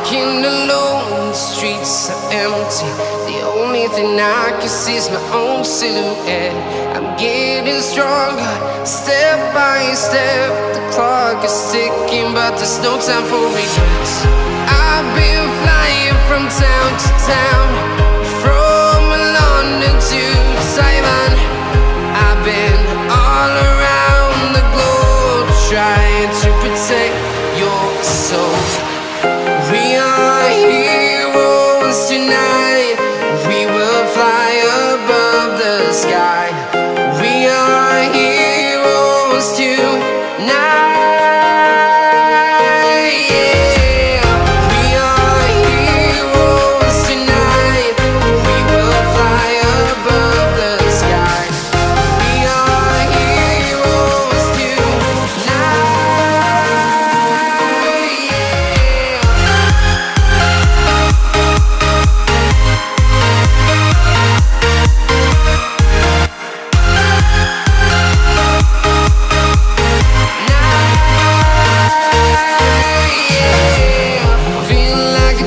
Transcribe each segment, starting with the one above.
walking alone, the streets are empty. The only thing I can see is my own silhouette. I'm getting stronger, step by step. The clock is ticking, but there's no time for regrets. I've been flying from town to town, from London to Taiwan. I've been all around the globe, trying to protect your soul. We are heroes tonight. We will fly above the sky. We are heroes tonight. Yeah. We are heroes tonight. We will fly above the sky. We are heroes tonight. Feel like a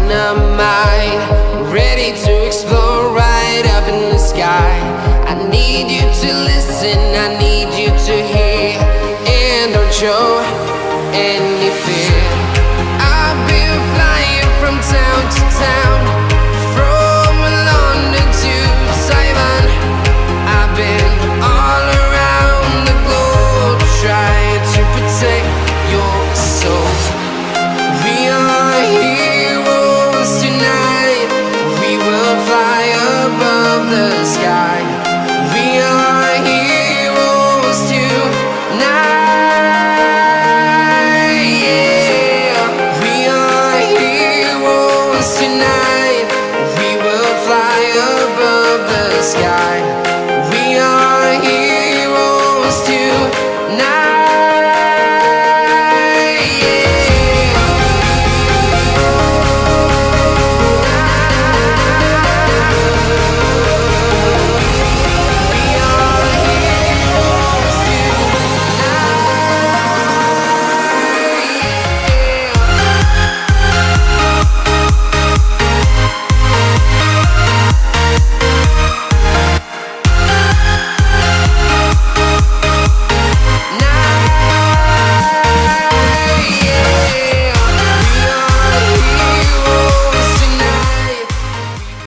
dynamite, ready to explode right up in the sky. I need you to listen, I need you to hear, and don't show any fear. I've been flying from town to town,